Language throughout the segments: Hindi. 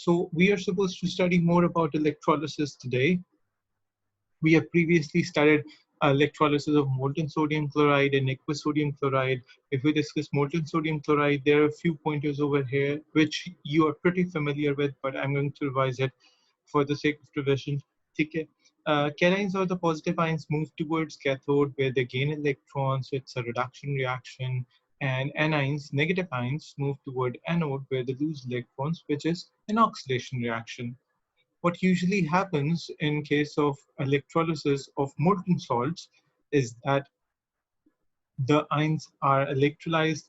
So we are supposed to study more about electrolysis today. We have previously studied electrolysis of molten sodium chloride and aqueous sodium chloride. If we discuss molten sodium chloride, there are a few pointers over here which you are pretty familiar with, but I'm going to revise it for the sake of revision. Okay. Cations or the positive ions move towards cathode where they gain electrons, so it's a reduction reaction. And anions, negative ions, move toward anode where they lose electrons, which is an oxidation reaction. What usually happens in case of electrolysis of molten salts is that the ions are electrolyzed.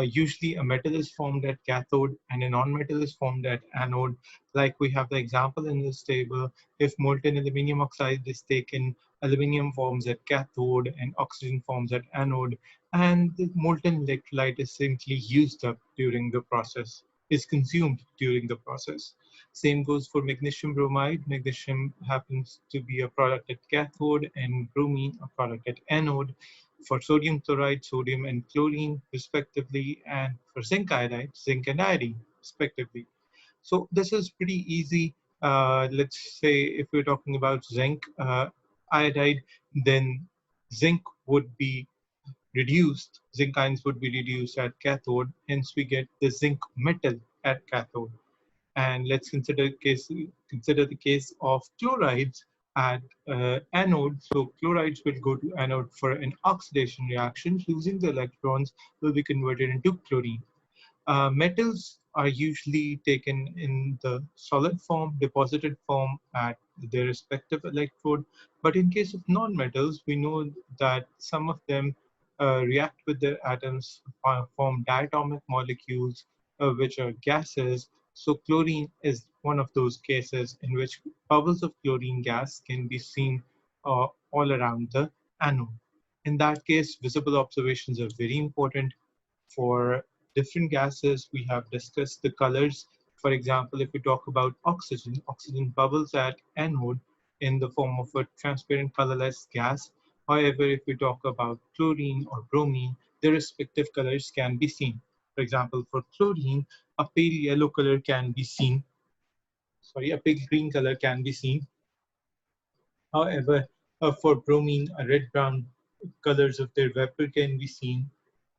Usually a metal is formed at cathode and a non-metal is formed at anode. Like we have the example in this table, if molten aluminum oxide is taken, aluminum forms at cathode and oxygen forms at anode, and the molten electrolyte is simply used up during the process, is consumed during the process. Same goes for magnesium bromide. Magnesium happens to be a product at cathode and bromine a product at anode. For sodium chloride, sodium and chlorine respectively, and for zinc iodide, zinc and iodine respectively. So this is pretty easy. Let's say if we're talking about zinc iodide, then zinc would be reduced, zinc ions would be reduced at cathode, hence we get the zinc metal at cathode. And let's consider the case of chlorides at anode. So chlorides will go to anode for an oxidation reaction. Losing the electrons will be converted into chlorine. Metals are usually taken in the solid form, deposited form at their respective electrode. But in case of non-metals, we know that some of them react with their atoms, form diatomic molecules, which are gases. So chlorine is one of those cases in which bubbles of chlorine gas can be seen all around the anode. In that case, visible observations are very important. For different gases, we have discussed the colors. For example, if we talk about oxygen, oxygen bubbles at anode in the form of a transparent colorless gas. However, if we talk about chlorine or bromine, their respective colors can be seen. For example, for chlorine, a pale yellow color can be seen. Sorry, a pale green color can be seen. However, for bromine, a red-brown colors of their vapor can be seen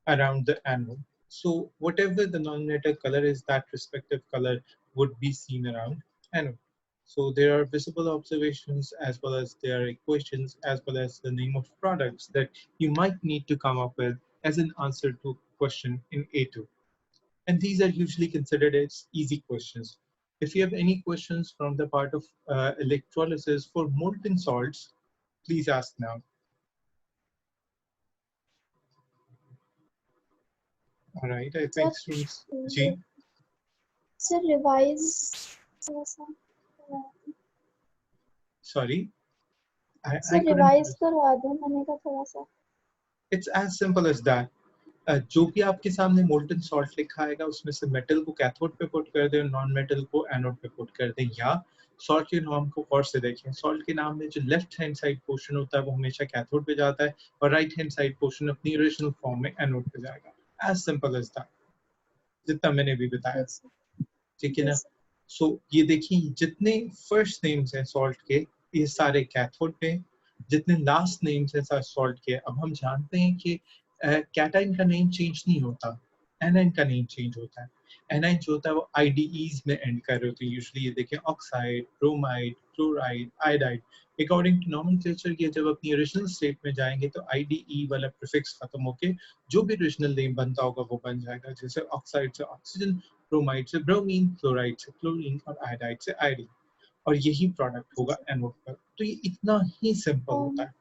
around the anode. So whatever the non-metal color is, that respective color would be seen around anode. So there are visible observations as well as there are equations as well as the name of products that you might need to come up with as an answer to question in A2. And these are usually considered as easy questions. If you have any questions from the part of electrolysis for molten salts, please ask now. All right, I think students, Jean. Sir, revise. Sorry. Sir, revise करवा दो मैंने कहा थोड़ा सा. It's as simple as that. जो भी आपके सामने मोल्टन सॉल्ट लिखा आएगा उसमें से मेटल को कैथोड पे पुट कर दें, नॉन मेटल को एनोड पे पुट कर दें, या सॉल्ट के नाम को और से देखें. सॉल्ट के नाम में जो लेफ्ट हैंड साइड पोर्शन होता है वो हमेशा कैथोड पे जाता है और राइट हैंड साइड पोर्शन अपनी ओरिजिनल फॉर्म में एनोड पे जाएगा. एज सिंपल एज दैट, जितना मैंने भी बताया. ठीक है ना. सो ये देखिए, जितने फर्स्ट नेम्स हैं सॉल्ट के ये सारे कैथोड पे, जितने लास्ट नेम्स हैं सॉल्ट के. अब हम जानते हैं कि कैटाइन का नेम चेंज नहीं होता, एनाइन का नेम चेंज होता है. एनाइन जो होता है वो आईडीईज में एंड कर रहे होते हैं यूजुअली. ये देखें, oxide, bromide, chloride, iodide. According to nomenclature ये जब अपनी ओरिजिनल स्टेट में जाएंगे तो आईडीई वाला प्रीफिक्स खत्म होके जो भी ओरिजिनल नेम बनता होगा वो बन जाएगा. जैसे ऑक्साइड से ऑक्सीजन, ब्रोमाइड से ब्रोमीन, क्लोराइड से क्लोरीन और आयोडाइड से आयोडीन. और यही प्रोडक्ट होगा एनोड पर. तो ये इतना ही सिंपल होता है.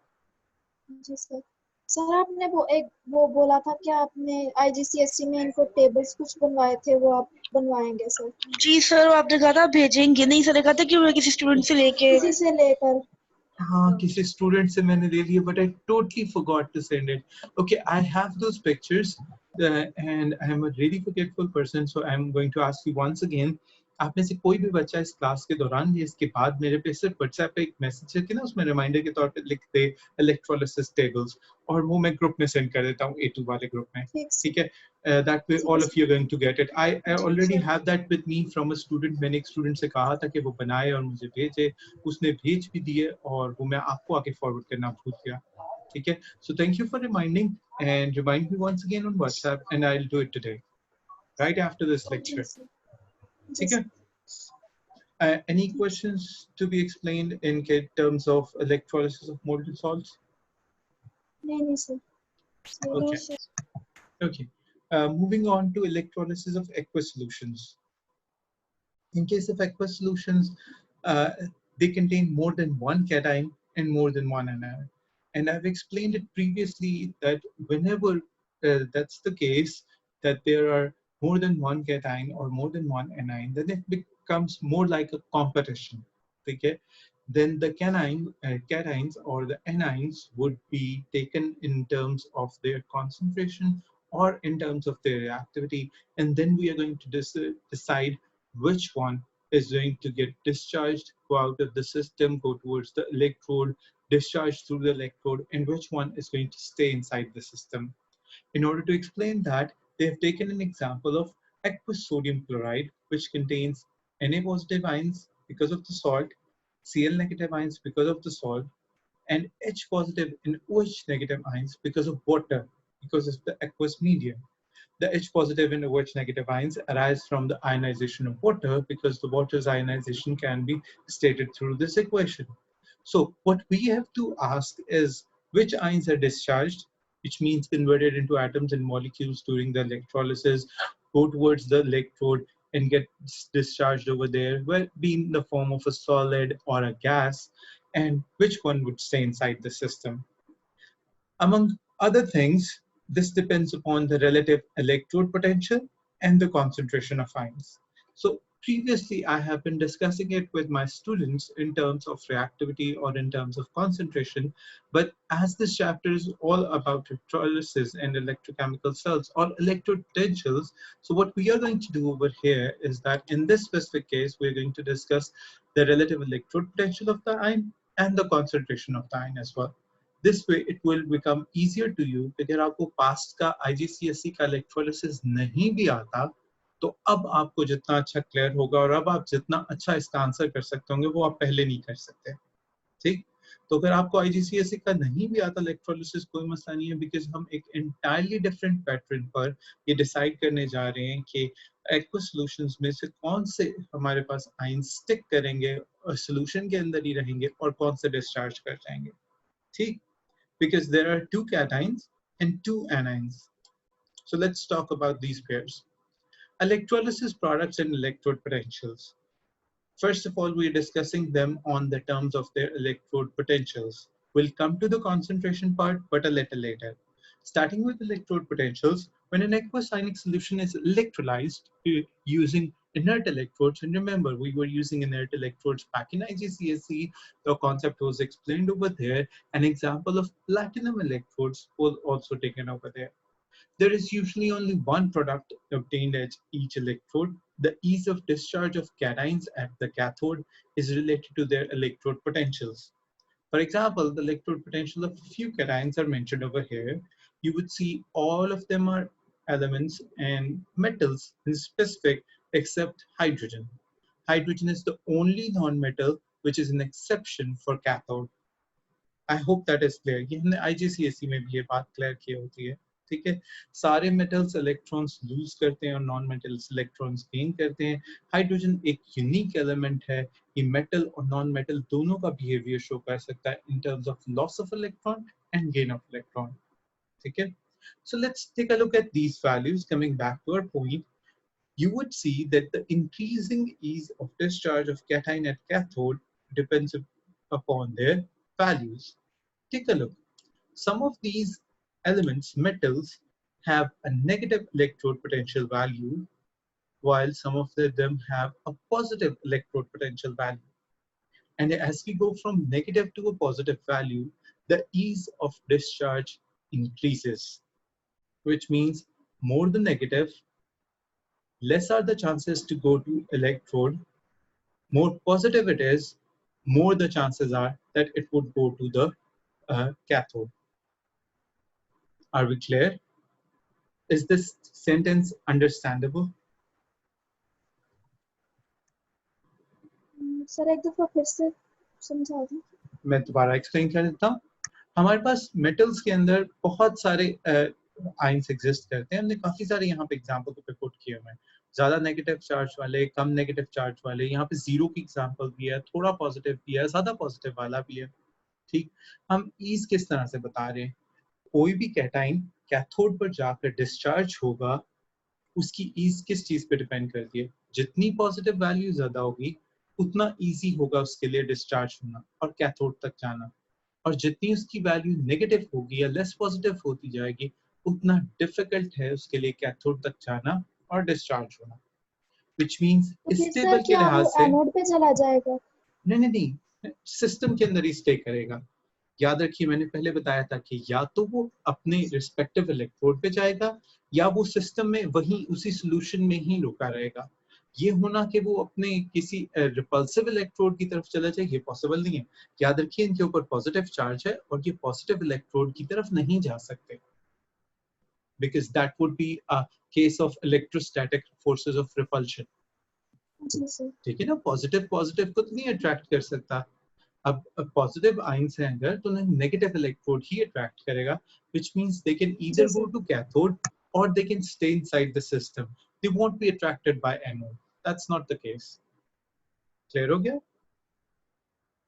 जी सर. सर आपने वो बोला था कि आपने आईजीसीएसई में इनको टेबल्स कुछ बनवाए थे, वो आप बनवाएंगे सर? जी सर, आपने कहा था भेजेंगे. नहीं सर, कहा था कि वो किसी स्टूडेंट से लेकर. हाँ, किसी स्टूडेंट से मैंने ले लिया, but I totally forgot to send it. Okay, I have those pictures and I am a really forgetful person, so I'm going to ask you once again. आप में से कोई भी बच्चा इस क्लास के दौरान या इसके बाद मेरे पे सिर्फ व्हाट्सएप पे एक मैसेज करके ना उसमें रिमाइंडर के तौर पे लिख दे इलेक्ट्रोलिसिस टेबल्स, और वो मैं ग्रुप में सेंड कर देता हूँ A2 वाले ग्रुप में, ठीक सर। ठीक है? दैट वे ठीक है all sir. Of you are going to get it. I ठीक already sir. Have that with me from a student. मैंने एक स्टूडेंट से कहा था कि वो बनाए और मुझे भेजे, उसने भेज भी दिए और वो मैं आपको आगे फॉरवर्ड करना भूल गया, ठीक है? So thank you for reminding, and remind me once again on WhatsApp, and I'll do it today, right after this जी lecture. सर। जी Okay. Sir. Any questions to be explained in terms of electrolysis of molten salts? नहीं sir. No Okay. Sir. Okay. Moving on to electrolysis of aqueous solutions. In case of aqueous solutions, uh, they contain more than one cation and more than one anion. And I've explained it previously that whenever that's the case, that there are more than one cation or more than one anion, then it becomes more like a competition. Okay? Then the cations or the anions would be taken in terms of their concentration or in terms of their reactivity, and then we are going to decide which one is going to get discharged, go out of the system, go towards the electrode, discharge through the electrode, and which one is going to stay inside the system. In order to explain that, they have taken an example of aqueous sodium chloride, which contains Na positive ions because of the salt, Cl negative ions because of the salt, and H positive and OH negative ions because of water, because of the aqueous medium. The H positive and OH negative ions arise from the ionization of water, because the water's ionization can be stated through this equation. So what we have to ask is which ions are discharged, which means converted into atoms and molecules during the electrolysis, go towards the electrode and get discharged over there, well, be in the form of a solid or a gas, and which one would stay inside the system. Among other things, this depends upon the relative electrode potential and the concentration of ions. So previously, I have been discussing it with my students in terms of reactivity or in terms of concentration, but as this chapter is all about electrolysis and electrochemical cells or electrode potentials, so what we are going to do over here is that in this specific case, we're going to discuss the relative electrode potential of the ion and the concentration of the ion as well. This way it will become easier to you. अगर आपको पास्ट का IGCSE का इलेक्ट्रोलिसिस नहीं भी आता, तो अब आपको जितना अच्छा क्लियर होगा और अब आप जितना अच्छा इसका आंसर कर सकते होंगे वो आप पहले नहीं कर सकते, ठीक? तो अगर आपको IGCSE का नहीं भी आता इलेक्ट्रोलिसिस, कोई मसला नहीं है, बिकॉज हम एक एंटायरली डिफरेंट पैटर्न पर ये डिसाइड करने जा रहे हैं कि एक्वस सॉल्यूशंस में से कौन से हमारे पास आयन स्टिक करेंगे और सॉल्यूशन के अंदर ही रहेंगे और कौन से डिस्चार्ज कर जाएंगे, ठीक? Because there are two cations and two anions. So let's talk about these pairs. Electrolysis products and electrode potentials. First of all, we are discussing them on the terms of their electrode potentials. We'll come to the concentration part, but a little later. Starting with electrode potentials, when an aqueous ionic solution is electrolyzed using inert electrodes, and remember, we were using inert electrodes back in IGCSE, the concept was explained over there. An example of platinum electrodes was also taken over there. There is usually only one product obtained at each electrode. The ease of discharge of cations at the cathode is related to their electrode potentials. For example, the electrode potential of a few cations are mentioned over here. You would see all of them are elements and metals in specific except hydrogen. Hydrogen is the only non-metal which is an exception for cathode. I hope that is clear. ये हमने IGCSE में भी ये बात क्लियर की होती है, ठीक है? सारे मेटल्स इलेक्ट्रॉन्स लूज करते हैं और नॉन मेटल्स इलेक्ट्रॉन्स गेन करते हैं. हाइड्रोजन एक यूनिक एलिमेंट है. ये मेटल और नॉन मेटल दोनों का बिहेवियर शो कर सकता है in terms of loss of electron and gain of electron, ठीक है? So let's take a look at these values. Coming back to our point, you would see that the increasing ease of discharge of cation at cathode depends upon their values. Take a look. Some of these elements, metals, have a negative electrode potential value, while some of them have a positive electrode potential value. And as we go from negative to a positive value, the ease of discharge increases, which means more the negative, less are the chances to go to electrode. More positive it is, more the chances are that it would go to the cathode. Are we clear? Is this sentence understandable? Sir एक दफा फिर से समझा दें। मैं दोबारा एक्सप्लेन कर देता हूँ। हमारे पास मेटल्स के अंदर बहुत सारे आयंस एग्जिस्ट करते हैं। हमने काफी सारे यहाँ पे एग्जांपल पे पुट किए हुए हैं, ज्यादा नेगेटिव चार्ज वाले, कम नेगेटिव चार्ज वाले। यहाँ पे जीरो की एग्जांपल भी है, थोड़ा पॉजिटिव भी है, ज्यादा पॉजिटिव वाला भी है। ठीक, हम ईज किस तरह से बता रहे हैं? कोई भी कैटाइन कैथोड पर जाकर डिस्चार्ज होगा, उसकी ईज किस चीज पे डिपेंड करती है? जितनी पॉजिटिव वैल्यू ज्यादा होगी उतना इजी होगा उसके लिए डिस्चार्ज होना और कैथोड तक जाना, और जितनी उसकी वैल्यू नेगेटिव होगी या लेस पॉजिटिव होती जाएगी उतना डिफिकल्ट है उसके लिए कैथोड तक जाना और डिस्चार्ज होना। व्हिच मींस इस फिर टेबल सर के क्या लिहाज वो से एनोड पे चला जाएगा? नहीं, सिस्टम के अंदर ही स्टे करेगा। याद रखिए मैंने पहले बताया था कि या तो वो अपने रिस्पेक्टिव इलेक्ट्रोड पे जाएगा या वो सिस्टम में वही उसी सॉल्यूशन में ही रुका रहेगा। ये होना कि वो अपने किसी रिपल्सिव इलेक्ट्रोड की तरफ चला जाए, ये पॉसिबल नहीं है। याद रखिए इनके ऊपर पॉजिटिव चार्ज है और ये पॉजिटिव इलेक्ट्रोड की तरफ नहीं जा सकते, because that would be a case of electrostatic forces of repulsion. जी सर। ठीक है ना, पॉजिटिव पॉजिटिव को तो नहीं अट्रैक्ट कर सकता। अब पॉजिटिव आयंस है अगर तो नेगेटिव इलेक्ट्रोड ही अट्रैक्ट करेगा, which means they can either go to cathode or they can stay inside the system. They won't be attracted by anode. That's not the case. Clear हो गया?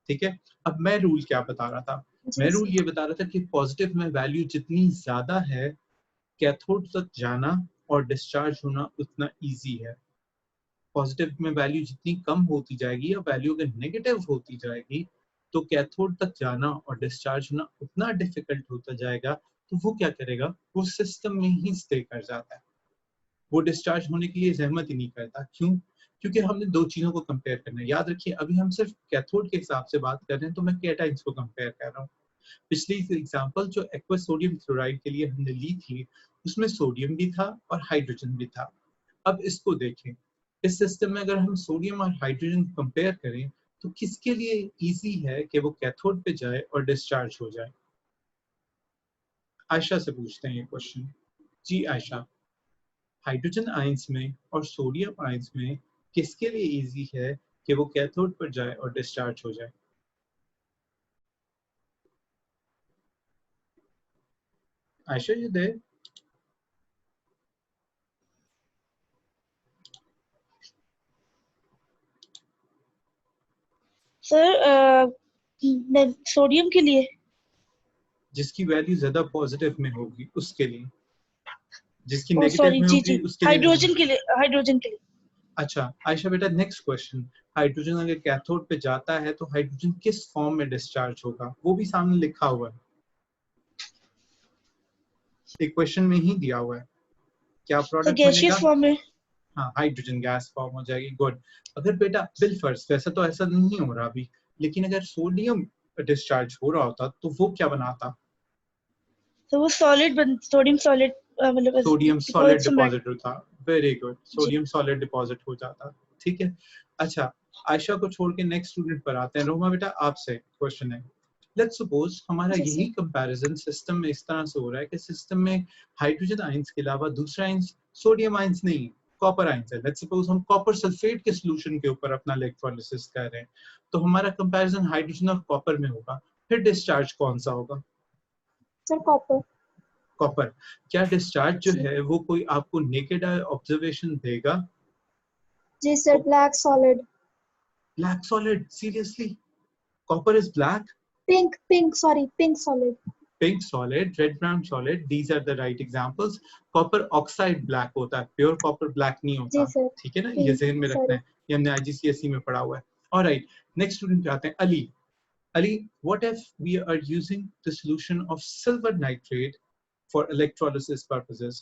ठीक है, अब मैं रूल क्या बता रहा था? मैं रूल ये बता रहा था कि पॉजिटिव में वैल्यू जितनी ज्यादा है कैथोड तक जाना और डिस्चार्ज होना उतना इजी है। पॉजिटिव में वैल्यू जितनी कम होती जाएगी या वैल्यू अगर नेगेटिव होती जाएगी तो कैथोड तक जाना और डिस्चार्ज होना उतना डिफिकल्ट होता जाएगा। तो वो क्या करेगा? वो सिस्टम में ही स्टे कर जाता है, वो डिस्चार्ज होने के लिए जहमत ही नहीं करता। क्यों? क्योंकि हमने दो चीजों को कंपेयर करना है। याद रखिए अभी हम सिर्फ कैथोड के हिसाब से बात कर रहे हैं, तो मैं कैटाइंस को कंपेयर कर रहा हूँ। पिछली एग्जांपल जो एक्वस सोडियम क्लोराइड के लिए हमने ली थी उसमें सोडियम भी था और हाइड्रोजन भी था। अब इसको देखें, इस सिस्टम में अगर हम सोडियम और हाइड्रोजन कंपेयर करें तो किसके लिए इजी है कि वो कैथोड पे जाए और डिस्चार्ज हो जाए? आयशा से पूछते हैं ये क्वेश्चन। जी आयशा, हाइड्रोजन आयंस में और सोडियम आयंस में किसके लिए इजी है कि वो कैथोड पर जाए और डिस्चार्ज हो जाए? Ayesha you there? Sir sodium के लिए। जिसकी वैल्यू ज्यादा पॉजिटिव में होगी उसके लिए, जिसकी ओ नेगेटिव सॉरी, में जी होगी जी, उसके लिए नहीं। हाइड्रोजन के लिए, हाइड्रोजन के लिए। अच्छा आयशा बेटा, नेक्स्ट क्वेश्चन, हाइड्रोजन अगर कैथोड पे जाता है तो हाइड्रोजन किस फॉर्म में डिस्चार्ज होगा? वो भी सामने लिखा हुआ है, एक क्वेश्चन में ही दिया हुआ है। क्या तो प्रोडक्ट गैसियस बनेगा? फॉर्म में। हाँ, हाइड्रोजन गैस फॉर्म हो जाएगी। गुड। अगर बेटा बिलफर्ज, वैसे तो ऐसा नहीं हो रहा अभी, लेकिन अगर सोडियम डिस्चार्ज हो रहा होता तो वो क्या बनाता? तो वो सॉलिड सोडियम सॉलिड, मतलब सोडियम सॉलिड डिपॉजिट। डिपॉजिट होता। वेरी गुड, जी। सोडियम सॉलिड डिपॉजिट हो जाता। ठीक है। अच्छा आयशा को छोड़ के नेक्स्ट स्टूडेंट पर आते हैं। रोमा बेटा आपसे क्वेश्चन है, लेट्स सपोज हमारा जी यही सर। कंपैरिजन सिस्टम में इस तरह से हो रहा है कि सिस्टम में हाइड्रोजन आयंस के अलावा दूसरा आयंस सोडियम आयंस नहीं, कॉपर आयंस है। लेट्स सपोज हम कॉपर सल्फेट के सॉल्यूशन के ऊपर अपना इलेक्ट्रोलिसिस कर रहे हैं, तो हमारा कंपैरिजन हाइड्रोजन और कॉपर में होगा। फिर डिस्चार्ज कौन सा होगा? Sir copper. कॉपर। क्या डिस्चार्ज जो जी। है वो कोई आपको नेकेड आई ऑब्जर्वेशन देगा? जी sir, black solid. Black solid? Seriously? Copper is black? Pink pink sorry, pink solid. Pink solid, red brown solid, these are the right examples. Copper oxide black होता है, प्योर कॉपर ब्लैक नहीं जी होता। सर। ठीक है ना, ये पिंक जहन में रखना सॉरी। है, ये हमने आईजीसीएसई में पढ़ा हुआ है। ऑलराइट, नेक्स्ट स्टूडेंट पे आते हैं। Ali, Ali, what if we are using the solution of silver nitrate for electrolysis purposes?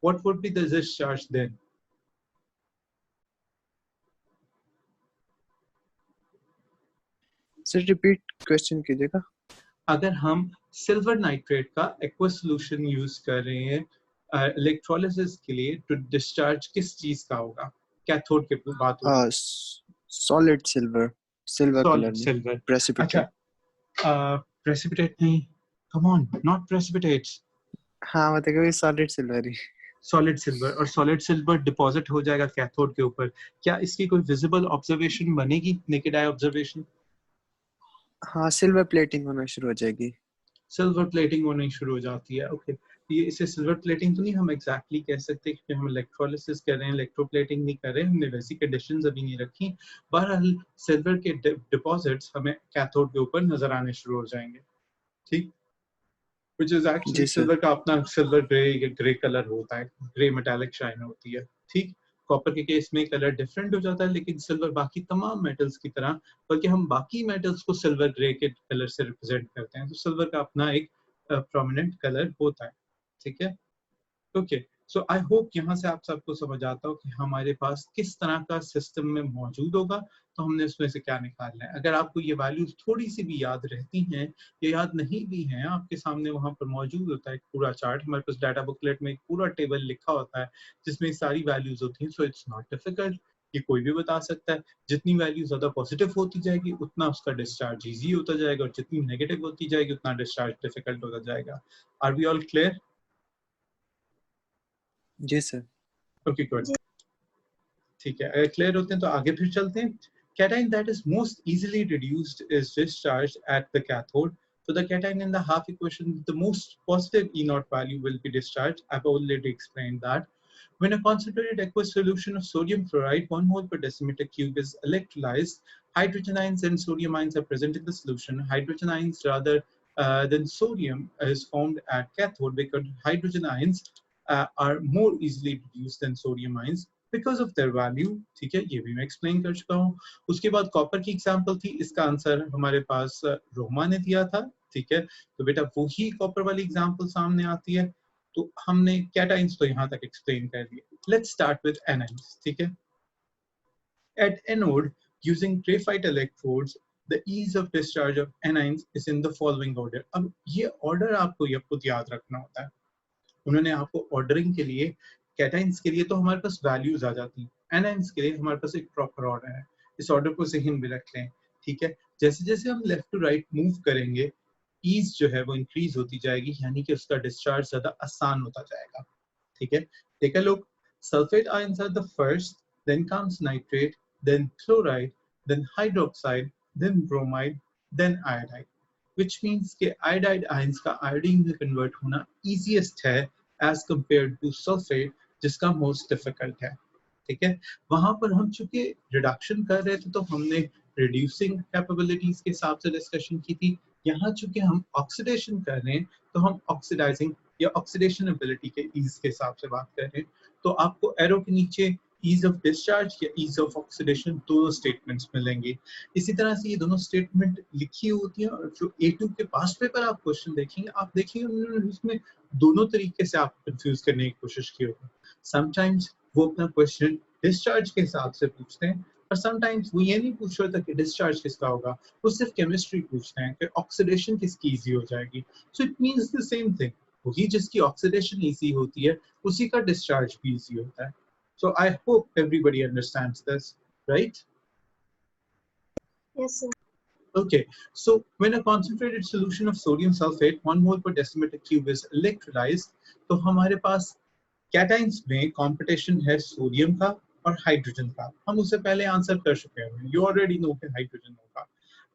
What would be the discharge then? Sir repeat question कीजिएगा। अगर हम सिल्वर नाइट्रेट का एक्वा सॉल्यूशन यूज कर रहे हैं इलेक्ट्रोलिसिस के लिए टू डिस्चार्ज किस चीज का होगा? कैथोड के बात होगी। Solid silver, silver colour solid में सिल्वर। प्रेसिपिटेट। अच्छा, प्रेसिपिटेट नहीं, कम ऑन, नॉट प्रेसिपिटेट्स, हाँ मतलब सॉलिड सिल्वर ही। Solid silver. और सॉलिड सिल्वर डिपॉजिट हो जाएगा कैथोड के ऊपर। क्या इसकी कोई विजिबल ऑब्जर्वेशन बनेगी, नेकेड आई ऑब्जर्वेशन? हाँ सिल्वर प्लेटिंग होना शुरू हो जाएगी। सिल्वर प्लेटिंग होनी शुरू हो जाती है। ओके, ये इसे सिल्वर प्लेटिंग तो नहीं हम एग्जैक्टली कह सकते क्योंकि हम इलेक्ट्रोलिसिस कर रहे हैं, इलेक्ट्रोप्लेटिंग नहीं कर रहे हैं, हमने वैसी कंडीशंस अभी नहीं रखी। बहरहाल सिल्वर के डिपॉजिट्स हमें कैथोड के ऊपर नजर आने शुरू हो जाएंगे। ठीक, which is actually जी सर। सिल्वर का अपना सिल्वर ग्रे कलर होता है, ग्रे मेटालिक शाइन होती है। ठीक, कॉपर के केस में कलर डिफरेंट हो जाता है, लेकिन सिल्वर बाकी तमाम मेटल्स की तरह, बल्कि हम बाकी मेटल्स को सिल्वर ग्रे के कलर से रिप्रेजेंट करते हैं, तो सिल्वर का अपना एक प्रोमिनेंट कलर होता है। ठीक है, ओके। सो आई होप यहाँ से आप सबको समझ आता हो कि हमारे पास किस तरह का सिस्टम में मौजूद होगा, तो हमने उसमें से क्या निकालना है। अगर आपको ये वैल्यूज थोड़ी सी भी याद रहती हैं या याद नहीं भी हैं, आपके सामने वहाँ पर मौजूद होता है एक पूरा चार्ट, हमारे पास डाटा बुकलेट में एक पूरा टेबल लिखा होता है जिसमें सारी वैल्यूज होती हैं। सो इट्स नॉट डिफिकल्ट, ये कोई भी बता सकता है। जितनी वैल्यू ज्यादा पॉजिटिव होती जाएगी उतना उसका डिस्चार्ज इजी होता जाएगा, और जितनी नेगेटिव होती जाएगी उतना डिस्चार्ज डिफिकल्ट होता जाएगा। Are we all clear? जी सर। ओके गुड, ठीक है। अगर क्लियर होते हैं तो आगे फिर चलते हैं। Cation that is most easily reduced is discharged at the cathode. So the cation in the half equation, the most positive E naught value will be discharged. I've already explained that. When a concentrated aqueous solution of sodium fluoride 1 mole per decimeter cube is electrolyzed, hydrogen ions and sodium ions are present in the solution. Hydrogen ions rather than sodium is formed at cathode because hydrogen ions are more easily reduced than sodium ions because of their value। ठीक है, ये भी मैं एक्सप्लेन कर चुका हूँ। उसके बाद कॉपर की एग्जांपल थी, इसका आंसर हमारे पास रोमा ने दिया था। ठीक है, तो बेटा वही कॉपर वाली एग्जांपल सामने आती है। तो हमने कैटाइंस तो यहाँ तक एक्सप्लेन कर दिया। Let's start with anions. ठीक है, at anode using graphite electrodes the ease of discharge of anions is in the following order। अब ये ऑर्डर आपको ये खुद याद रखना होता है। उन्होंने आपको ऑर्डरिंग के लिए, कैटाइंस के लिए तो हमारे पास वैल्यूज आ जाती हैं, एनाइंस के लिए हमारे पास एक प्रॉपर ऑर्डर है। इस ऑर्डर को ज़हन में रख लें। ठीक है, जैसे जैसे हम लेफ्ट टू राइट मूव करेंगे, ईज जो है वो इंक्रीज होती जाएगी, यानी कि उसका डिस्चार्ज ज्यादा आसान होता जाएगा। ठीक है, take a look, sulphate ions are the first, then comes nitrate, then chloride, then hydroxide, then bromide, then iodide, which means कि iodide ions का iodine में convert होना easiest है as compared to sulfate जिसका most difficult है। ठीक है, वहां पर हम चूंकि रिडक्शन कर रहे थे तो हमने reducing capabilities के हिसाब से डिस्कशन की थी। यहाँ चूंकि हम ऑक्सीडेशन कर रहे हैं तो हम ऑक्सीडाइजिंग या ऑक्सीडेशन एबिलिटी के ईज के हिसाब से बात कर रहे हैं। तो आपको एरो के नीचे ईज ऑफ डिस्चार्ज या ईज ऑफ ऑक्सीडेशन दोनों स्टेटमेंट्स मिलेंगे। इसी तरह से ये दोनों स्टेटमेंट लिखी होती हैं, और जो A2 के पास्ट पेपर आप क्वेश्चन देखेंगे, आप देखेंगे उन्होंने उसमें दोनों तरीके से आप कंफ्यूज करने की कोशिश की होगी। समटाइम्स वो अपना क्वेश्चन डिस्चार्ज के हिसाब से पूछते हैं, और समटाइम्स वो ये नहीं पूछ रहे कि डिस्चार्ज किसका होगा, वो सिर्फ केमिस्ट्री पूछते हैं कि ऑक्सीडेशन किसकी इजी हो जाएगी। So it means the same thing, वही जिसकी ऑक्सीडेशन इजी होती है उसी का डिस्चार्ज भी इजी होता है। So I hope everybody understands this, right? Yes, sir. Okay, so when a concentrated solution of sodium sulfate 1 mole per decimeter cube is electrolyzed, तो हमारे पास cations में competition है सोडियम का और हाइड्रोजन का। हम उससे पहले आंसर कर चुके हैं, you already know कि हाइड्रोजन होगा।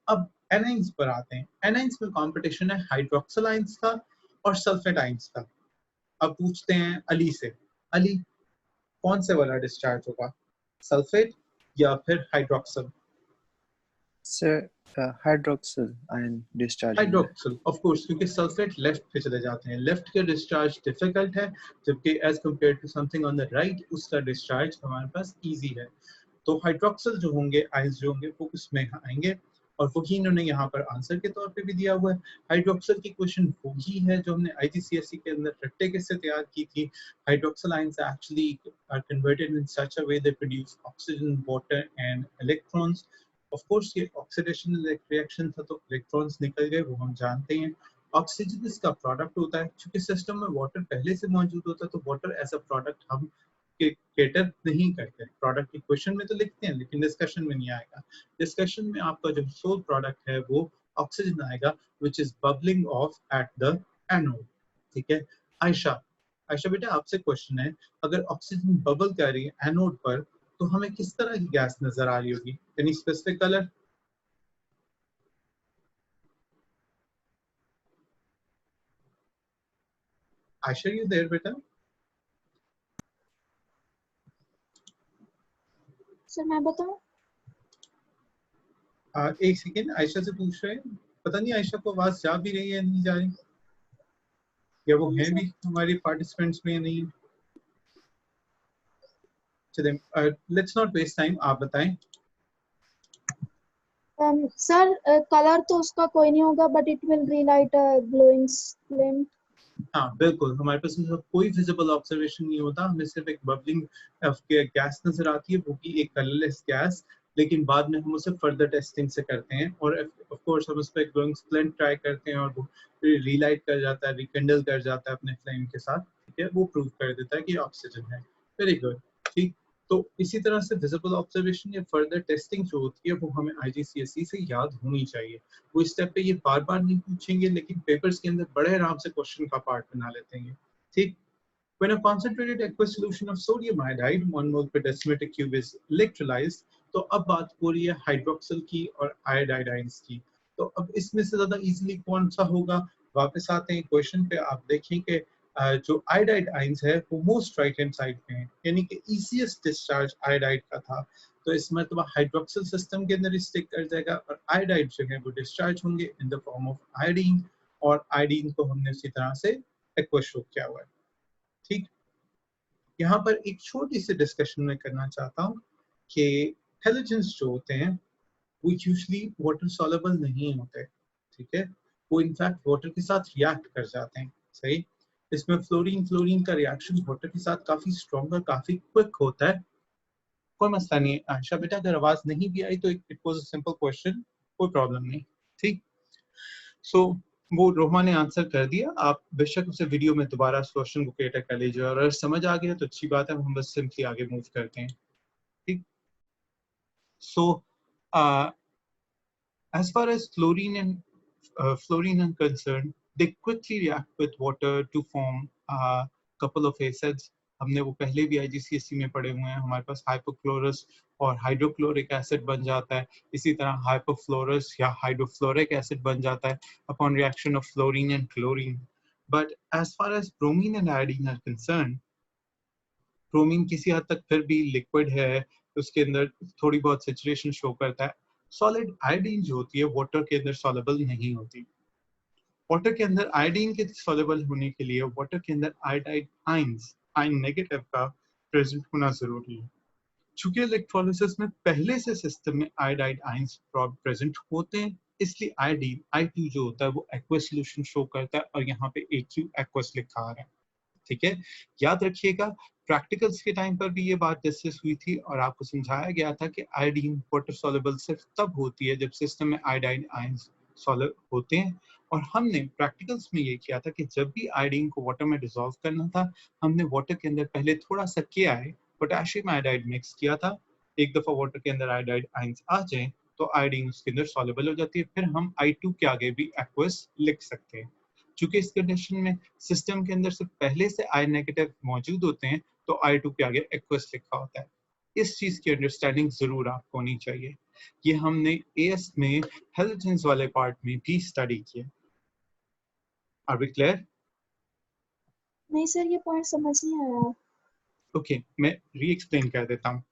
अब एनाइंस पर आते हैं। एनाइंस में competition है हाइड्रोक्सिल आयंस का और सल्फेट आयंस का। अब पूछते हैं अली से, अली कौन से वाला डिस्चार्ज होगा, सल्फेट या फिर hydroxyl? Sir hydroxyl ion discharge. Hydroxyl of course, क्योंकि सल्फेट लेफ्ट पे चले जाते हैं, लेफ्ट के डिस्चार्ज डिफिकल्ट है, जबकि as compared to something on the right उसका डिस्चार्ज हमारे पास इजी है। तो हाइड्रोक्सिल जो होंगे, आयंस जो होंगे वो उसमें आएंगे, और वही इन्होंने यहाँ पर आंसर के तौर पे भी दिया हुआ है। हाइड्रोक्सिल की क्वेश्चन वही है जो हमने IGCSE के अंदर रट्टे के से तैयार की थी। Hydroxyl ions actually are converted in such a way they produce oxygen, water and electrons. Of course ये ऑक्सीडेशन रिएक्शन था तो इलेक्ट्रॉन्स निकल गए, वो हम जानते हैं। ऑक्सीजन इसका प्रोडक्ट होता है। चूंकि सिस्टम में वाटर पहले से मौजूद होता है तो वाटर एज अ प्रोडक्ट हम केटर नहीं करते। प्रोडक्ट इक्वेशन में तो लिखते हैं लेकिन डिस्कशन में नहीं आएगा। डिस्कशन में आपका जो सोल प्रोडक्ट है वो ऑक्सीजन आएगा which is bubbling of at the anode. ठीक है आयशा, आयशा बेटा आपसे क्वेश्चन है, अगर ऑक्सीजन बबल कर रही है एनोड पर तो हमें किस तरह की गैस नजर आ रही होगी? Any specific colour? Ayesha you there बेटा? सर मैं बताऊं? एक सेकेंड, आयशा से पूछ रहे हैं, पता नहीं आयशा को आवाज जा भी रही है नहीं जा रही, या वो नहीं है सर। भी हमारे पार्टिसिपेंट्स में नहीं? चलिए लेट्स नॉट वेस्ट टाइम, आप बताएं। सर कलर तो उसका कोई नहीं होगा but it will Relight glowing flame. हाँ बिल्कुल, हमारे पास मतलब कोई विजिबल ऑब्जर्वेशन नहीं होता, हमें सिर्फ एक बबलिंग गैस नजर आती है, वो की एक कलरलेस गैस। लेकिन बाद में हम उसे फर्दर टेस्टिंग से करते हैं और ऑफ कोर्स हम उस पर ग्लोइंग फ्लेम ट्राई करते हैं और वो रीलाइट कर जाता है, रिकंडल कर जाता है अपने फ्लेम के साथ। ठीक है, वो प्रूव कर देता है कि ऑक्सीजन है। Very good. ठीक, तो इसी तरह से विजिबल ऑब्जर्वेशन या फर्दर टेस्टिंग जो होती है वो हमें आईजीसीएसई से याद होनी चाहिए। वो इस स्टेप पे ये बार बार नहीं पूछेंगे लेकिन पेपर्स के अंदर बड़े आराम से क्वेश्चन का पार्ट बना लेते हैं। ठीक, when a concentrated aqueous solution of sodium iodide 1 mole per decimeter cube is electrolyzed, तो अब बात हो रही है हाइड्रोक्सिल की और आयोडाइड आयंस की। तो अब इसमें से ज्यादा इजीली कौन सा होगा? वापस आते हैं क्वेश्चन पे, आप देखें कि जो आयोडाइड आयंस है वो मोस्ट राइट हैंड साइड पे है, यानी कि इजीएस्ट डिस्चार्ज आयोडाइड का था। तो इसमें तो हाइड्रोक्सिल सिस्टम के अंदर स्टिक कर जाएगा और आयोडाइड जो है वो डिस्चार्ज होंगे in the form of iodine, और आयोडीन को हमने उसी तरह से एक्वा शो किया हुआ है। ठीक, यहाँ पर एक छोटी सी डिस्कशन में करना चाहता हूँ कि हेलोजेंस जो होते हैं वो यूजुअली वाटर सॉल्युबल नहीं होते। ठीक है, वो इनफैक्ट वाटर के साथ रिएक्ट कर जाते हैं। सही, इसमें फ्लोरीन फ्लोरीन का रिएक्शन वाटर के साथ काफी स्ट्रॉन्ग और काफी क्विक होता है। कोई मसला नहीं है आयशा बेटा, अगर आवाज नहीं भी आई तो it was a simple question, कोई प्रॉब्लम नहीं। ठीक, सो वो रोमा ने आंसर कर दिया, आप बेशक उसे वीडियो में दोबारा उस क्वेश्चन को क्रिएट कर लीजिए और अगर समझ आ गया तो अच्छी बात है, हम बस सिंपली आगे मूव करते हैं। ठीक, सो as far as fluorine and concerned, they quickly react with water to form a couple of acids. हमने वो पहले भी आईजीसीएसई में पढ़े हुए हैं। हमारे पास हाइपोक्लोरस और हाइड्रोक्लोरिक एसिड बन जाता है, इसी तरह हाइपोफ्लोरस या हाइड्रोफ्लोरिक एसिड बन जाता है upon reaction of fluorine and chlorine. But as far as bromine and iodine are concern, bromine किसी हद तक फिर भी लिक्विड है, उसके अंदर थोड़ी बहुत सैचुरेशन शो करता है। सॉलिड आयोडीन जो होती है वाटर के अंदर सॉल्युबल नहीं होती। वाटर के अंदर आयोडीन के सॉल्युबल होने के लिए वाटर के अंदर आयोडाइड आयंस, आयन नेगेटिव का प्रेजेंट होना जरूरी है। चूंकि इलेक्ट्रोलिसिस में पहले से सिस्टम में आयोडाइड आयंस प्रेजेंट होते हैं, इसलिए आयोडीन I2 जो होता है वो एक्वस सॉल्यूशन शो करता है और यहाँ पे AQ एक्वस लिखा आ रहा है। ठीक है, याद रखिएगा प्रैक्टिकल्स के टाइम पर भी ये बात डिस्कस हुई थी और आपको समझाया गया था कि आयोडीन वाटर सॉल्युबल सिर्फ तब होती है जब सिस्टम में आयोडाइड आयंस सॉल्व होते हैं। और हमने प्रैक्टिकल्स में ये किया था कि जब भी आयोडीन को वाटर में डिसॉल्व करना था, हमने वाटर के अंदर पहले थोड़ा सा KI पोटेशियम आयोडाइड मिक्स किया था। एक दफा वाटर के अंदर आयोडाइड आयंस आ जाए तो आयोडीन उसके अंदर सॉल्युबल हो जाती है, फिर हम I2 के आगे भी एक्वस लिख सकते हैं। चूंकि इस कंडीशन में सिस्टम के अंदर से पहले से I नेगेटिव मौजूद होते हैं तो I2 के आगे एक्वस लिखा होता है। इस चीज की अंडरस्टैंडिंग जरूर आपको होनी चाहिए। ये हमने AS में हेलोजेंस वाले पार्ट में भी स्टडी किया। Are we clear? नहीं सर ये पॉइंट समझ नहीं आया। ओके, मैं री एक्सप्लेन कर देता हूँ।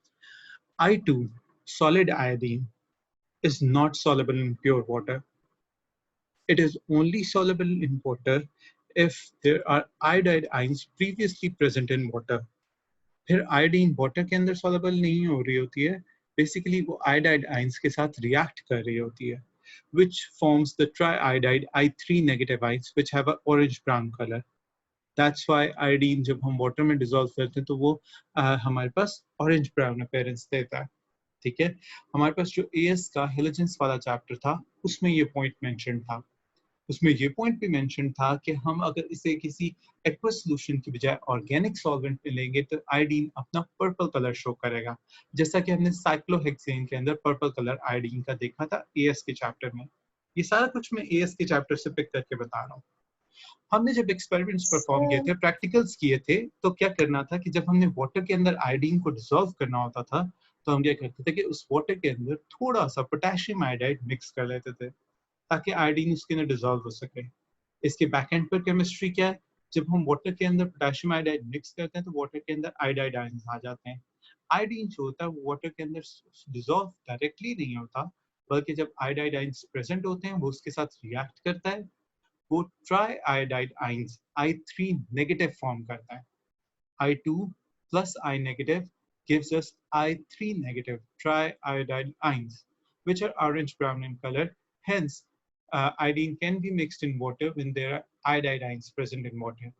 I2 solid iodine is not soluble in pure water. It is only soluble in water if there are iodide ions previously present in water. फिर आयोडीन वाटर के अंदर सॉल्युबल नहीं हो रही होती है, बेसिकली वो आयोडाइड आयंस के साथ रिएक्ट कर रही होती है, which forms the triiodide I3 negative ions which have a orange brown color. That's why iodine जब हम वाटर में डिसॉल्व करते हैं तो वो हमारे पास ऑरेंज ब्राउन अपीयरेंस देता है। ठीक है, हमारे पास जो AS का हेलोजेंस वाला चैप्टर था उसमें ये पॉइंट मेंशन था। उसमें ये पॉइंट भी मेंशन था कि हम अगर इसे किसी एक्वस सॉल्यूशन की बजाय ऑर्गेनिक सॉल्वेंट में लेंगे तो आयोडीन अपना पर्पल कलर शो करेगा, जैसा कि हमने साइक्लोहेक्सेन के अंदर पर्पल कलर आयोडीन का देखा था एएस के चैप्टर में। ये सारा कुछ मैं एएस के चैप्टर से पिक करके बता रहा हूँ। हमने जब एक्सपेरिमेंट्स परफॉर्म किए थे, प्रैक्टिकल्स किए थे, तो क्या करना था कि जब हमने वाटर के अंदर आयोडीन को डिसॉल्व करना होता था तो हम क्या करते थे कि उस वाटर के अंदर थोड़ा सा पोटेशियम आयोडाइड मिक्स कर लेते थे ताकि आयोडीन उसके अंदर डिसॉल्व हो सके। इसके बैक एंड पर केमिस्ट्री क्या है, जब हम वाटर के अंदर पोटेशियम आयोडाइड मिक्स करते हैं तो वाटर के अंदर आयोडाइड आयंस आ जाते हैं। आयोडीन जो होता है वो वाटर के अंदर डिसॉल्व डायरेक्टली नहीं होता, बल्कि जब आयोडाइड आयंस प्रेजेंट होते हैं वो उसके साथ रिएक्ट करता है, वो try iodide ions I3 negative form करता है। I2 plus I negative gives us I3 negative triiodide ions, which are orange brown in color. Hence, iodine can be mixed in water when there are iodide ions present in water.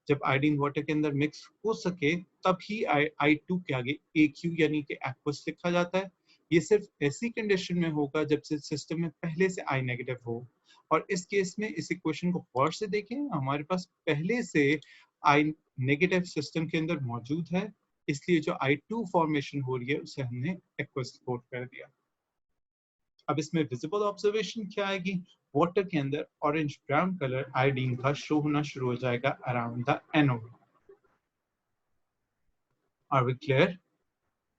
जब आयोडीन वाटर के अंदर मिक्स हो सके तब ही I2 के आगे AQ यानी कि एक्वस लिखा जाता है। ये सिर्फ ऐसी कंडीशन में होगा जब से सिस्टम में पहले से I नेगेटिव हो, और इस केस में इस इक्वेशन को गौर से देखें, हमारे पास पहले से I नेगेटिव सिस्टम के अंदर मौजूद है, इसलिए जो I2 फॉर्मेशन हो रही है उसे हमने एक्वस कोट कर दिया। अब इसमें विजिबल ऑब्जर्वेशन क्या आएगी, वाटर के अंदर ऑरेंज ब्राउन कलर आयोडीन का शो होना शुरू हो जाएगा around the anode. Are we clear?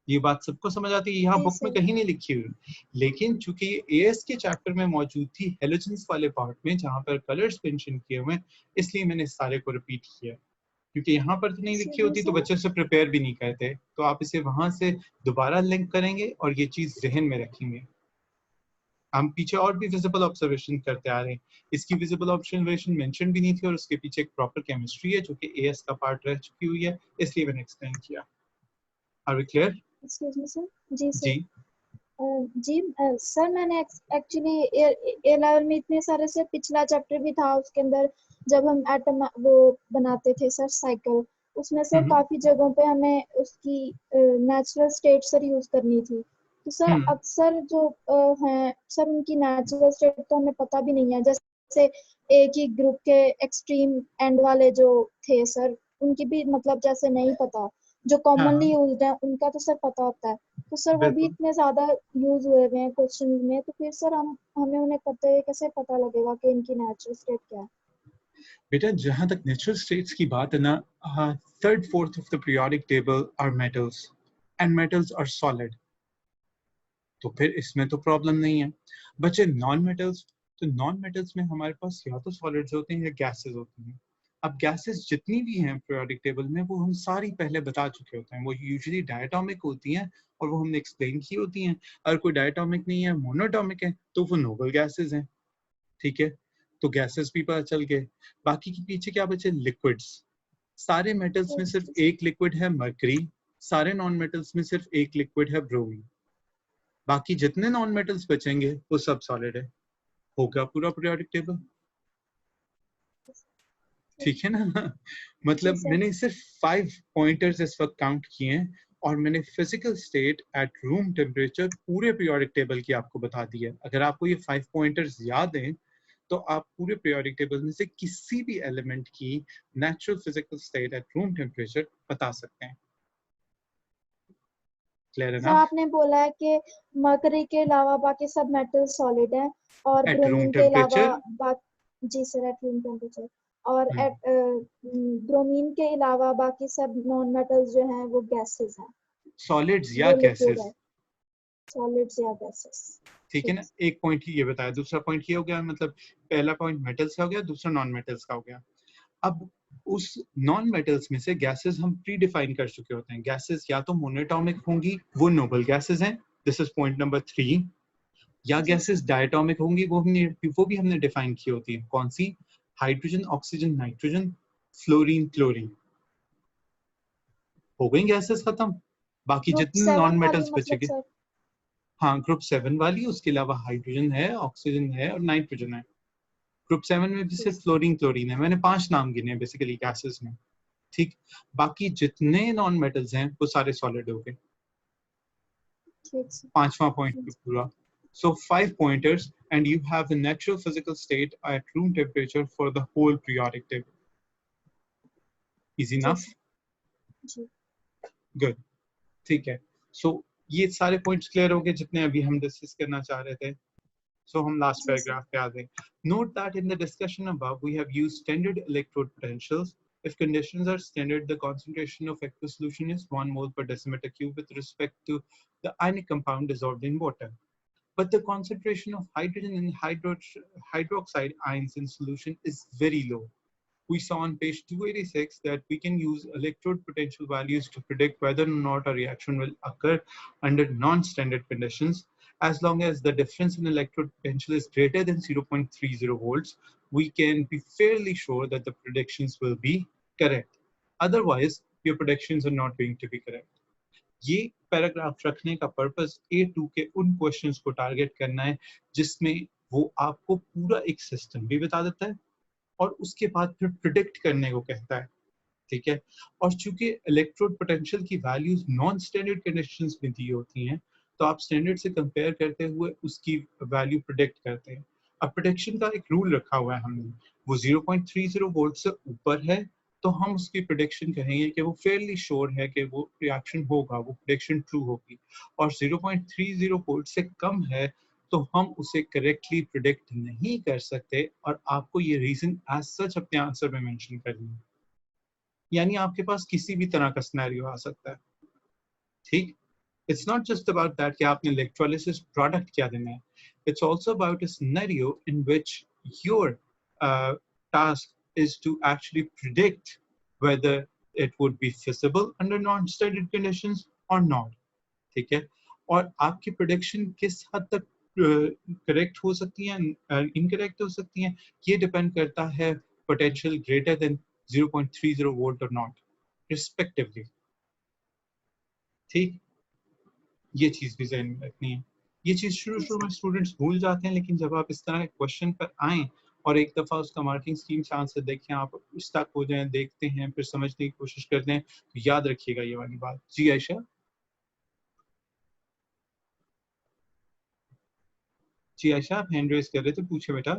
ये बात सबको समझ आती है? यहाँ बुक में कहीं नहीं लिखी हुई, लेकिन चूंकि ये एएस के चैप्टर में मौजूद थी हेलोजेंस वाले पार्ट में जहां पर कलर्स मेंशन किए हुए, इसलिए मैंने सारे को रिपीट किया, क्योंकि यहाँ पर तो नहीं लिखी होती तो बच्चे से प्रिपेयर भी नहीं करते। तो आप इसे वहां से दोबारा लिंक करेंगे और ये चीज जहन में रखेंगे। हम पीछे और भी विजिबल ऑब्जर्वेशन करते आ रहे हैं, इसकी विजिबल ऑब्जर्वेशन मेंशन भी नहीं थी और उसके पीछे एक प्रॉपर केमिस्ट्री है जो कि एएस का पार्ट रह चुकी हुई है, इसलिए मैंने एक्सप्लेन किया। Are we clear? Excuse me sir. जी सर। जी जी सर, मैंने एक्चुअली 11 में इतने सारे से पिछला चैप्टर भी था, उसके अंदर जब हम एटम वो बनाते थे सर साइकिल, उसमें सर काफी जगहों पे हमें उसकी नेचुरल स्टेट सर यूज करनी थी। तो सर अक्सर जो हैं सर उनकी नेचुरल स्टेट तो हमें पता भी नहीं है, जैसे एक ही ग्रुप के एक्सट्रीम एंड वाले जो थे सर उनकी भी मतलब जैसे नहीं पता, जो कॉमनली यूज्ड है उनका तो सर पता होता है। तो सर वो भी इतने ज्यादा यूज हुए हुए हैं क्वेश्चन में, तो फिर सर हमें उन्हें करते हुए कैसे पता लगेगा कि इनकी नेचुरल स्टेट क्या है? बेटा, जहां तक नेचुरल स्टेट्स की बात है ना, third fourth of the periodic table are metals and metals are solid, तो फिर इसमें तो प्रॉब्लम नहीं है। बच्चे नॉन मेटल्स, तो नॉन मेटल्स में हमारे पास या तो सॉलिड्स होते हैं या गैसेस होती हैं। अब गैसेस जितनी भी हैं पीरियोडिक टेबल में वो हम सारी पहले बता चुके होते हैं, वो यूजुअली डायटोमिक होती हैं और वो हमने एक्सप्लेन की होती हैं। अगर कोई डायटोमिक नहीं है, मोनोटोमिक है, तो वो नोबल गैसेस हैं। ठीक है, तो गैसेस भी पता चल गए। बाकी के पीछे क्या बचे? लिक्विड्स। सारे मेटल्स में सिर्फ एक लिक्विड है मरकरी, सारे नॉन मेटल्स में सिर्फ एक लिक्विड है ब्रोमीन। बाकी जितने नॉन मेटल्स बचेंगे वो सब सॉलिड है। हो गया पूरा पीरियोडिक टेबल, ठीक है ना? मतलब मैंने सिर्फ 5 पॉइंटर्स इस वक्त काउंट किए हैं और मैंने physical state eight room temperature पूरे पीरियोडिक टेबल की आपको बता दी है। अगर आपको ये 5 पॉइंटर्स याद हैं तो आप पूरे पीरियोडिक टेबल में से किसी भी एलिमेंट की natural physical state eight room temperature बता सकते हैं। क्लियर है सर ना? आपने बोला है कि मरकरी के अलावा बाकी सब मेटल सॉलिड हैं और एट रूम ब्रोमीन के अलावा टेम्परेचर, जी सर, एट रूम टेम्परेचर, और ब्रोमीन के अलावा बाकी सब नॉन मेटल्स जो हैं वो गैसेस हैं, सॉलिड्स या वो लिक्विड गैसेस, है, सॉलिड्स या गैसेस। ठीक है ना? एक पॉइंट ये बताया, दूसरा पॉइंट ये हो गया, मतलब पहला पॉइंट मेटल्स का हो गया, दूसरा नॉन मेटल्स का हो गया। अब उस नॉन मेटल्स में से गैसेस हम प्री डिफाइन कर चुके होते हैं। गैसेस या तो मोनोटॉमिक होंगी, वो नोबल गैसेस हैं, दिस इज पॉइंट नंबर 3, या गैसेस डायटोमिक होंगी, वो भी हमने डिफाइन की होती है। कौन सी? Hydrogen, oxygen, nitrogen, fluorine, chlorine. हो गई गैसेस खत्म। बाकी ग्रुप जितने 7 नॉन वाली मेटल्स मतलब बचेंगे, सर? हाँ ग्रुप 7 वाली, उसके अलावा हाइड्रोजन है, ऑक्सीजन है और नाइट्रोजन है। ग्रुप 7 में भी सिर्फ फ्लोरीन क्लोरीन है। मैंने 5 नाम गिने बेसिकली गैसेस में, ठीक। बाकी जितने नॉन मेटल्स हैं वो सारे सॉलिड हो गए। 5वां पॉइंट पूरा So 5 pointers, and you have the natural physical state at room temperature for the whole periodic table. Easy enough? Ji Good. ठीक है. So ये सारे points clear हो गए जितने अभी हम डिस्कस करना चाह रहे थे. So हम last जी सर paragraph पे आ गए. Note that in the discussion above we have used standard electrode potentials. If conditions are standard, the concentration of aqueous solution is 1 mole per decimeter cube with respect to the ionic compound dissolved in water. But the concentration of hydrogen and hydroxide ions in solution is very low. We saw on page 286 that we can use electrode potential values to predict whether or not a reaction will occur under non-standard conditions. As long as the difference in electrode potential is greater than 0.30 volts, we can be fairly sure that the predictions will be correct. Otherwise, your predictions are not going to be correct. ये पैराग्राफ रखने का पर्पस A2 के उन क्वेश्चंस को टारगेट करना है जिसमें वो आपको पूरा एक सिस्टम भी बता देता है और उसके बाद फिर प्रिडिक्ट करने को कहता है. ठीक है. और चूंकि इलेक्ट्रोड पोटेंशियल की वैल्यूज नॉन स्टैंडर्ड कंडीशंस में दी होती हैं तो आप स्टैंडर्ड से कंपेयर करते हुए उसकी वैल्यू प्रिडिक्ट करते हैं. अब प्रिडिक्शन का एक रूल रखा हुआ है हमने, वो 0.30 वोल्ट से ऊपर है तो हम उसकी प्रिडिक्शन कहेंगे कि वो फेयरली श्योर है कि वो रिएक्शन होगा, वो प्रिडिक्शन ट्रू होगी. और 0.30 वोल्ट से कम है तो हम उसे करेक्टली प्रिडिक्ट नहीं कर सकते और आपको ये रीजन एज सच अपने आंसर में मेंशन करनी है. यानी आपके पास किसी भी तरह का सिनेरियो आ सकता है. ठीक. It's not just about that कि आपने electrolysis product क्या देना है. It's also about a scenario in which your task is to actually predict whether it would be feasible under non-standard conditions or not. ठीक है. और आपकी prediction किस हद तक correct हो सकती है, incorrect हो सकती है, ये depend करता है potential greater than 0.30 volt or not, respectively. ठीक. ये चीज भी ध्यान में रखनी है. ये चीज शुरू में स्टूडेंट्स भूल जाते हैं, लेकिन जब आप इस तरह के क्वेश्चन पर आए और एक दफा उसका मार्किंग स्कीम से आंसर देखें, आप स्टक हो जाएं, देखते हैं, फिर समझने की कोशिश करते हैं, तो याद रखिएगा ये वाली बात. जी आयशा. जी आयशा, आप हैंड रेज कर रहे थे, पूछे बेटा.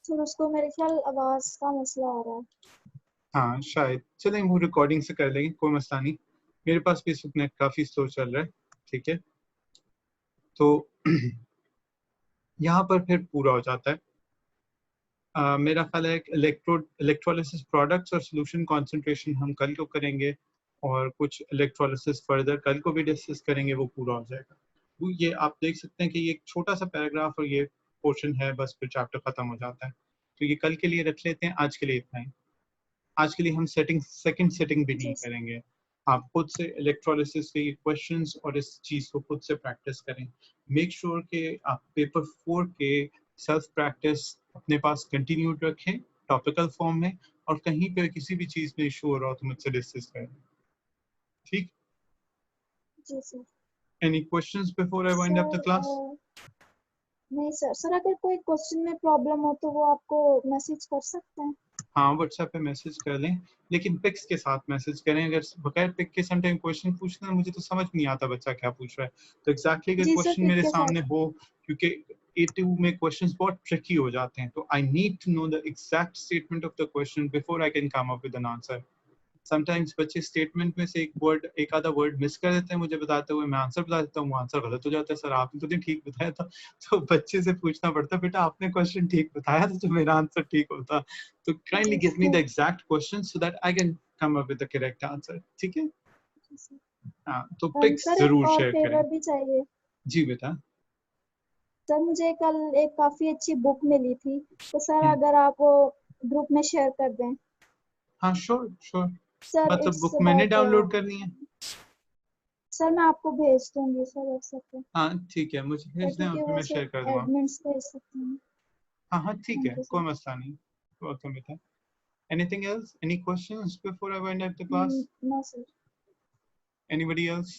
सर उसको मेरे ख्याल आवाज का मसला आ रहा है. हाँ शायद. चलें वो रिकॉर्डिंग से कर लेंगे, कोई मसला नहीं. मेरे पास भी इस वक्त नेट काफी स्लो चल रहा है. ठीक है. तो यहाँ पर फिर पूरा हो जाता है. मेरा ख्याल है इलेक्ट्रोलिसिस प्रोडक्ट्स और सॉल्यूशन कंसंट्रेशन हम कल को करेंगे और कुछ इलेक्ट्रोलिसिस फर्दर कल को भी डिस्कस करेंगे, वो पूरा हो जाएगा. ये आप देख सकते हैं कि ये एक छोटा सा पैराग्राफ और ये पोर्शन है, बस फिर चैप्टर खत्म हो जाता है. तो ये कल के लिए रख लेते हैं. आज के लिए इतना ही. आज के लिए हम सेकंड सेटिंग भी नहीं करेंगे. आप खुद से इलेक्ट्रोलिसिस के क्वेश्चंस और इस चीज को खुद से प्रैक्टिस करें. मेक श्योर कि आप पेपर 4 के सेल्फ प्रैक्टिस अपने पास कंटिन्यूड रखें टॉपिकल फॉर्म में, और कहीं पे किसी भी चीज में इशू हो रहा हो तो मुझसे डिस्कस करें. ठीक. जी sir. Any questions before I wind up the class? नहीं सर. सर अगर कोई क्वेश्चन में प्रॉब्लम हो तो वो आपको मैसेज कर सकते हैं. हाँ व्हाट्सएप पे मैसेज कर लें, लेकिन पिक्स के साथ मैसेज करें. अगर बगैर पिक के समटाइम क्वेश्चन पूछना मुझे तो समझ नहीं आता बच्चा क्या पूछ रहा है. तो एग्जैक्टली अगर जी सर क्वेश्चन पिक मेरे के सामने साथ. हो, क्योंकि A2 में क्वेश्चंस बहुत ट्रिकी हो जाते हैं, तो I need to know the exact statement of the question before I can come up with an answer. Sometimes बच्चे स्टेटमेंट में से एक आधा वर्ड मिस कर देते हैं, मुझे बताते हुए मैं आंसर बता देता हूँ, वो आंसर गलत हो जाता है. सर आपने तो नहीं ठीक बताया था. तो बच्चे से पूछना पड़ता है, बेटा आपने क्वेश्चन ठीक बताया था तो मेरा आंसर ठीक होता. तो kindly give me the exact question so that I can come up with the correct answer. ठीक है. हाँ तो पिक्स सर एक जरूर और शेयर करें. फेवर भी चाहिए. जी बेटा. सर मुझे कल एक काफी अच्छी बुक मिली थी, तो सर अगर आप वो ग्रुप में शेयर कर दें. हाँ श्योर श्योर. सर मतलब इट्स बुक मैंने अबाउट. डाउनलोड करनी है? सर मैं आपको भेज दूंगी सर व्हाट्सएप पे. हाँ ठीक है, मुझे भेज दें और क्योंकि फिर वो मैं शेयर कर सर दूंगा. एडमिन्स भेज सकते हैं. हाँ हाँ ठीक है, थैंक यू कोई सर. मसला नहीं. वेलकम बेटा. Anything else? Any questions before I wind up the class? No sir. Anybody else?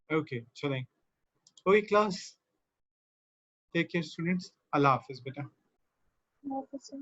Okay, चलें. Okay class. Take care students. अल्लाह हाफिज बेटा। वापस से